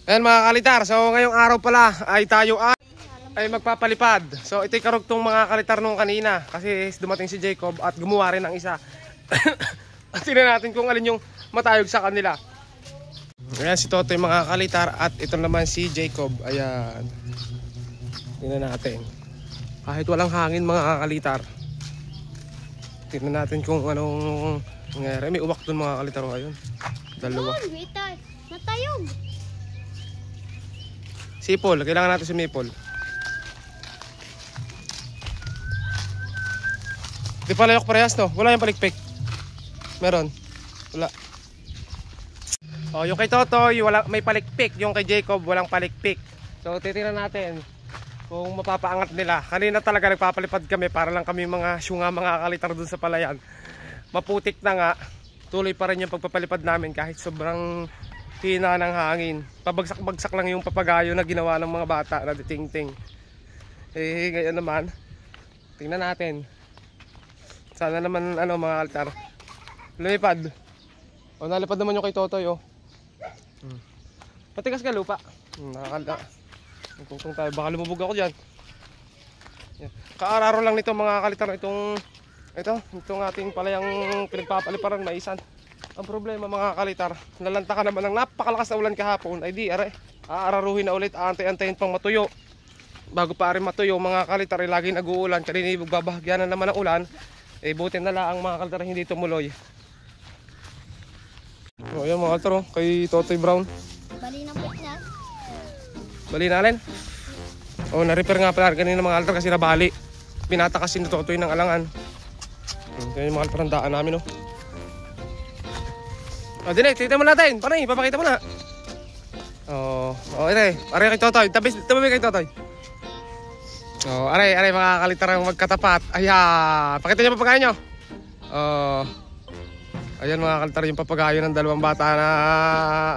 Ayan mga kalitar, so ngayong araw pala ay tayo ay magpapalipad. So ito'y karugtong mga kalitar nung kanina kasi dumating si Jacob at gumawa rin ng isa. At tingnan natin kung alin yung matayog sa kanila. Ayan si Totoy mga kalitar at ito naman si Jacob. Ayan. Tingnan natin. Kahit walang hangin mga kalitar. Tingnan natin kung anong nangyari. May uwak dun mga kalitar ngayon. Dalawa. Matayog. Sipol, kailangan natin si Maple. Di palayok parehas no? Wala yung palikpik. Meron? Wala. Oh, yung kay Totoy, wala, may palikpik. Yung kay Jacob, walang palikpik. So, titingnan natin kung mapapaangat nila. Kanina talaga nagpapalipad kami para lang kami mga syunga, mga kalitar dun sa palayan. Maputik na nga. Tuloy pa rin yung pagpapalipad namin kahit sobrang hina ng hangin. Pabagsak-bagsak lang yung papagayo na ginawa ng mga bata na diting-ting. Eh, ngayon naman, tingnan natin. Sana naman mga altar lumipad. O nalipad naman yung kay Totoy oh. Matigas ka lupa. Nakakala. Nagtutong tayo, baka lumubog ako dyan. Kaararo lang nito mga kalitar. Itong ating palayang pinagpapaliparan maisan. Ang problema mga kalitar, nalanta ka naman ng napakalakas na ulan kahapon. Ay di aararuhin na ulit, aantay-antayin pang matuyo. Bago pa rin matuyo mga kalitar, laging nag-uulan. Kanina babahagyan na naman ng ulan. Eh buti na lang mga kalitar hindi tumuloy. O yan mga kalitar kay Totoy Brown. Bali na po na. Bali na alin? O na-repair nga pala kanina mga kalitar kasi nabali. Pinata kasi ni Totoy ng alangan. Kaya yung mga kalitar ang daan namin O dinay, tignan mo natin. Panay, papakita mo na. Ito aray kay Totoy. Tabi kay Totoy. Aray mga kalitar ang magkatapat. Ayan, pakita niyo papagayo nyo. Ayan mga kalitar yung papagayo ng dalawang bata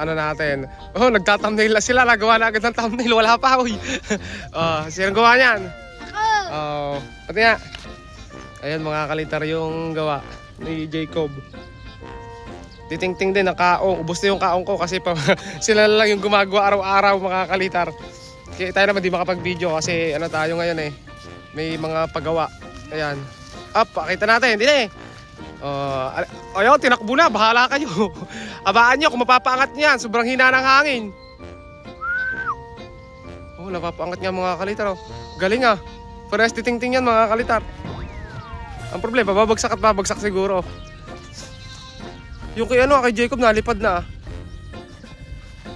na natin. Nagta-thumbnail na sila. Nagawa na agad ng thumbnail. Wala pa sinong gawa niyan? Ako. Pati nga. Ayan mga kalitar yung gawa ni Jacob. Titing-ting din ang kaong. Ubus na yung kaong ko kasi sila lang yung gumagawa araw-araw mga kalitar. Kaya tayo naman di makapag-video kasi tayo ngayon may mga paggawa. Ayan. Pakita natin. Hindi na ayaw, tinakbo na. Bahala kayo. Abaan nyo kung mapapaangat niyan. Sobrang hina ng hangin. Napapaangat nga mga kalitar. Galing Parehas titing-ting yan mga kalitar. Ang problema, babagsak at babagsak siguro. Yung kay kay Jacob nalipad na.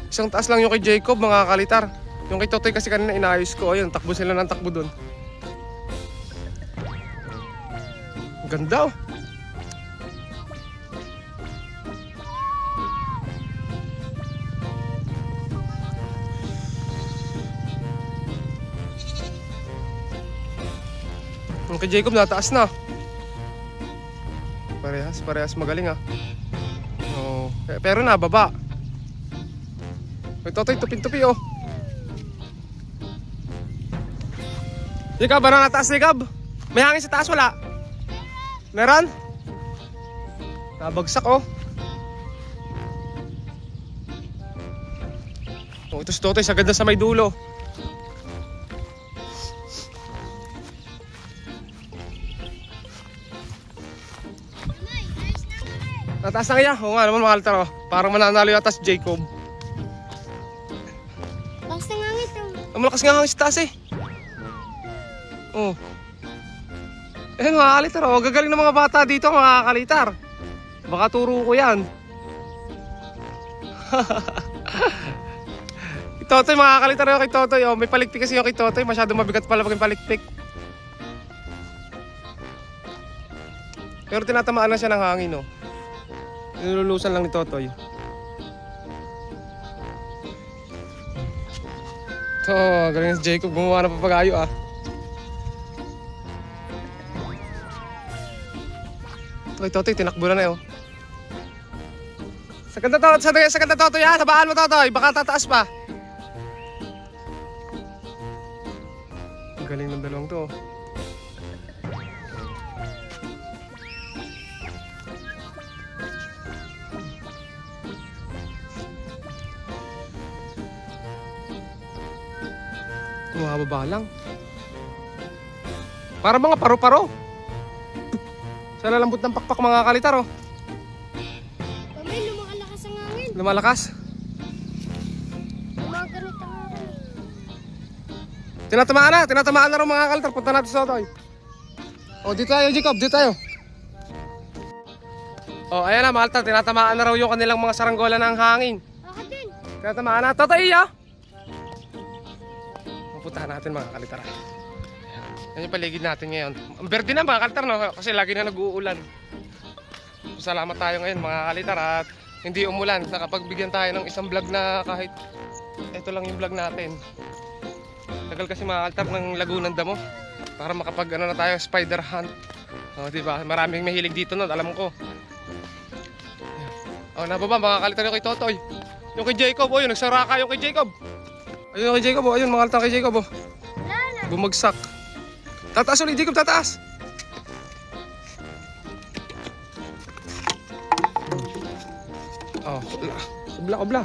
Isang taas lang yung kay Jacob mga kalitar. Yung kay Totoy kasi kanina inayos ko. Ayun, takbo sila ng takbo dun. Ganda Yung kay Jacob nataas na. Parehas magaling pero nababa. Kay Totoy tupi-tupi Jacob, ano nataas Jacob? May hangin sa taas wala? Meron? Nabagsak ito si Totoy sagad na sa may dulo. Nataas na kaya? Oo nga naman mga kalitar Parang mananalo yata si Jacob. Lakas na hangin Malakas nga hangin sa taas Ayan mga kalitar gagaling ng mga bata dito mga kalitar. Baka turo ko yan. Kay Totoy mga kalitar kay Totoy may palikpik kasi yung kay Totoy. Masyado mabigat pala maging palikpik. Pero tinatamaan na siya ng hangin Nilulusan lang ni Totoy. Galing si Jacob gumawa ng papagayo Kay Totoy tinakbo na Sa ganda Totoy sabaan mo Totoy, baka tataas pa. Galing ng dalawang to Bumababa lang. Para mga paro-paro. Sa lalambot ng pakpak mga kalitar, oh. Kami, lumalakas ang hangin. Lumalakas. Lumaganit ang hangin. Tinatamaan na rin mga kalitar. Punta natin sa Totoy. Oh, dito tayo, Jacob, dito tayo. Oh, ayan na, Malta, tinatamaan na raw yung kanilang mga saranggola ng hangin. Ako din. Tinatamaan na, Totoy, ah. Pupuntahan natin mga kalitar. Yan yung paligid natin ngayon. Ang berde na mga kalitar, no? Kasi lagi na nag-uulan. Salamat tayo ngayon mga kalitar at hindi umulan. Nakapagbigyan tayo ng isang vlog na kahit ito lang yung vlog natin. Tagal kasi mga kalitar ng Lagunan Damo para makapag ano na tayo, spider hunt. Diba? Maraming mahilig dito nun, alam ko. Nababa mga kalitar yung kay Totoy. Yung kay Jacob, yung nagsaraka yung kay Jacob. Ayun yung kay Jacob, ayun mga kalitar kay Jacob. Bumagsak. Tataas ulit, Jacob, tataas. Obla.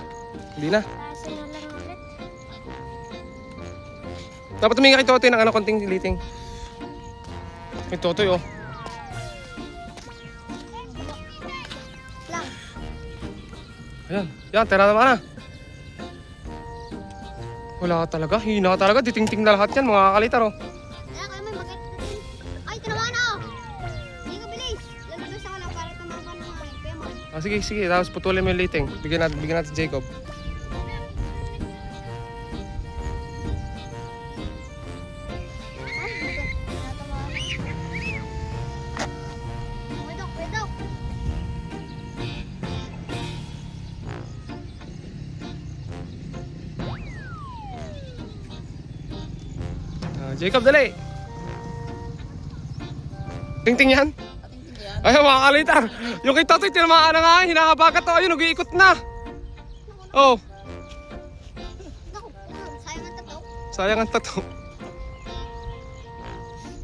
Hindi na. Taas na lang ulit. Dapat tuminga kay Totoy ng konting liting. Kay Totoy, oh. Lang. Yan, tira naman na. Wala talaga, hina talaga. Ditingting na lahat yan, mga kalitar, oh. Kaya kami makita din. Ay, tinawa na ako. Hindi ka bilis. Lalabas ako lang para tumama ng hangin. Kaya mo. Sige. Tapos putulin mo yung liting. Bigyan natin Jacob. Wedok. Jacob, dali. Tingting yan. Ayun mga kalitar. Yung kay Totoy, tinamaan na nga. Hinahabagat to. Ayun, nag-iikot na. Oh. Sayang ang tato.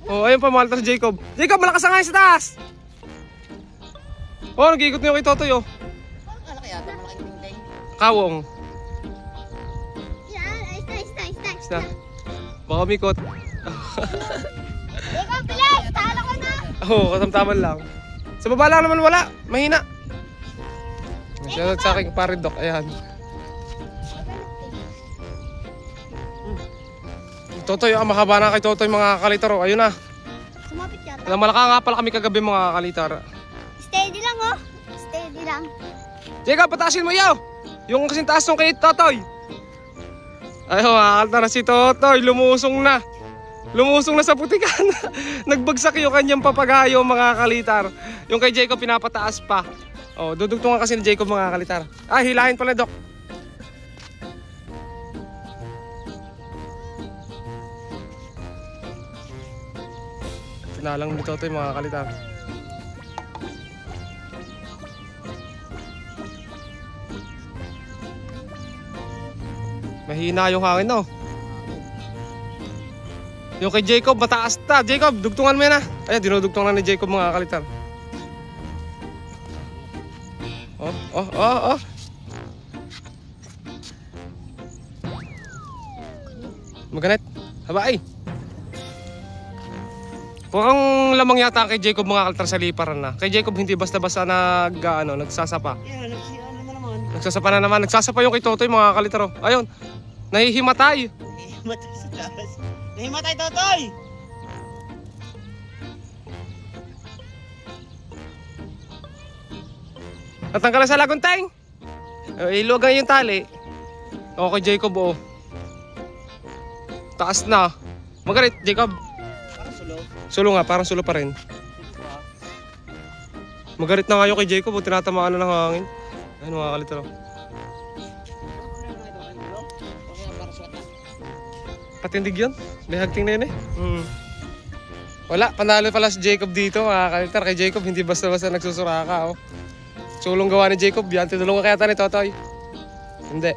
Oh, ayun pa mga kalitar, Jacob. Jacob, malakas ang hangin sa taas. Oh, nag-iikot na yung kay Totoy, oh. Ano kaya ito? Malaking tingting. Kawong. Yan, ayos na. Baka umikot. Ikaw, bilis! Talo ko na! Oo, katamtaman lang. Sa baba lang naman wala. Mahina. Shoutout sa aking paridok. Ayan. Totoy, mahaba na kay Totoy mga kalitar. Ayun na. Sumapit yata. Malaka nga pala kami kagabi mga kalitar. Steady lang, oh. Steady lang. Jacob, pataasin mo yaw. Yung kasing taas nung kay Totoy. Ayun mga kalitar, si Totoy lumusong na. Lumusong na sa putikan. Nagbagsak yung kanyang papagayo mga kalitar. Yung kay Jacob pinapataas pa. Oh, dudugtungan kasi ni Jacob mga kalitar. Hilahin pala, Dok. Tinalang nito ito yung mga kalitar. Mahina yung hangin, no? Yung kay Jacob, mataas na. Jacob, dugtungan mo yan, ha? Ayan, dinudugtungan na ni Jacob mga kalitar. Oh. Maganet. Habay. Mukhang lamang yata kay Jacob mga kalitar sa liparan na. Kay Jacob hindi basta-basta nagsasapa. Yan, naman. Nagsasapa na naman. Nagsasapa yung kay Totoy mga kalitar. Ayun, nahihimatay. Nahimatay sa taas. Nahimatay, Totoy! Natanggal na sa lagunteng. Iluwag yung tali. Okay, Jacob, oh. Taas na. Magalit, Jacob. Parang sulo. Sulo nga, parang sulo pa rin. Magalit na nga yung kay Jacob, oh. Tinatamaan na ng hangin. Ayun mga kalitar. Patindig yun. May hagting na yun, eh. Wala, panalo pala si Jacob dito mga kalitar. Kay Jacob, hindi basta-basta nagsusuraka, oh. Sulong gawa ni Jacob yan. Tinulungan kaya ni Totoy. Hindi.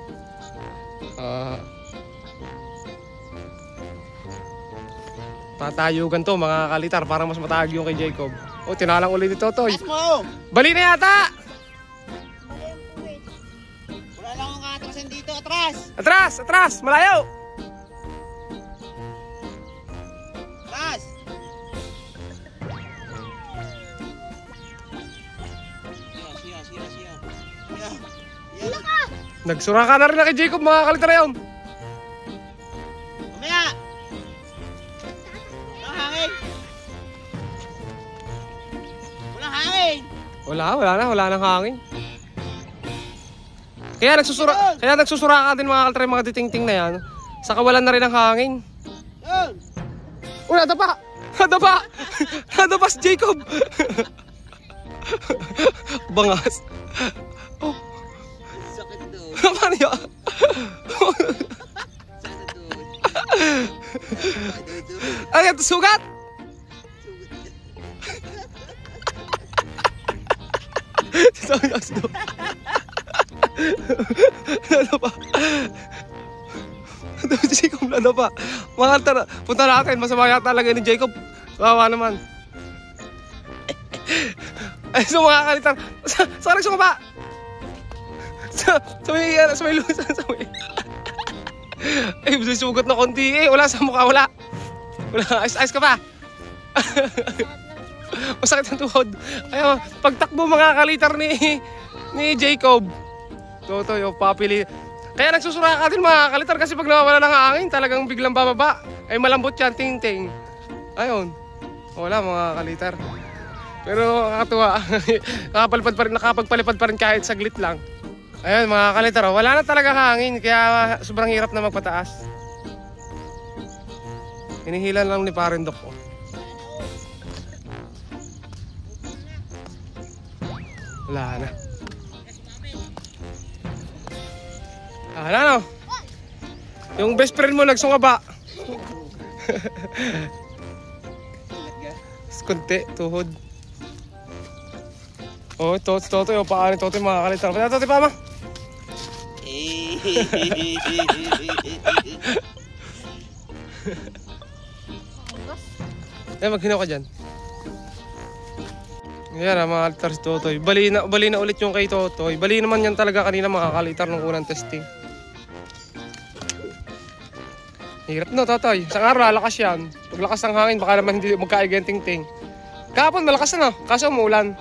Tatayugan to mga kalitar para mas matag yung kay Jacob. Oh, tinalang ulit ni Totoy. Taas mo! Bali na yata! Wala lang akong atrasan dito. Atras! Atras! Malayo! Nagsura ka na rin na kay Jacob, mga kalitar na yun. Mamaya! Walang hangin! Walang hangin! Wala nang hangin. Kaya nagsusura ka din mga kalitar, mga titingting na yan. Sa kawalan na rin ng hangin. Yun! Nadapa! Nadapa si Jacob! Bangas. Oh, Sakit doon. paano yun? Sakit doon. Ay, ito sugat! Nadapa. Nadapa si Jacob, nadapa. Mga kalitar, punta natin. Masama yata talaga ni Jacob. Kawawa naman. Ay, so mga kalitar, sa sumaba. Sa may lusan, sa may. Ay, sugat na konti eh. Wala sa mukha, wala. Ayos ka pa. Masakit ang tuhod. Ay, pagtakbo mga kalitar ni Jacob. Totoy, papili. Kaya nagsusura ka din mga kalitar kasi pag nawawala ng hangin, talagang biglang bababa. Ay, malambot yan, ting-ting. Ayun. Wala mga kalitar. Pero nakakatuwa. Nakapagpalipad pa rin kahit saglit lang. Ayun mga kalitar, wala na talaga hangin kaya sobrang hirap na magpataas. Hinihilan lang ni Parendok ko. Wala na. Wala no. Yung best friend mo nagsungaba. Kunti, tuhod. Oh, Totoy, paano Totoy mga kalitar. Pati Totoy pa, ma? Eh, maghinaw ka dyan. Ayan mga kalitar si Totoy. Bali na ulit yung kay Totoy. Bali naman yan talaga kanina mga kalitar nung unang testing. Hirap no, Totoy. Sa araw, lalakas yan. Pag lakas ng hangin, baka naman hindi magkaigenting-ting. Kahapon, malakas na no? Kaso umuulan.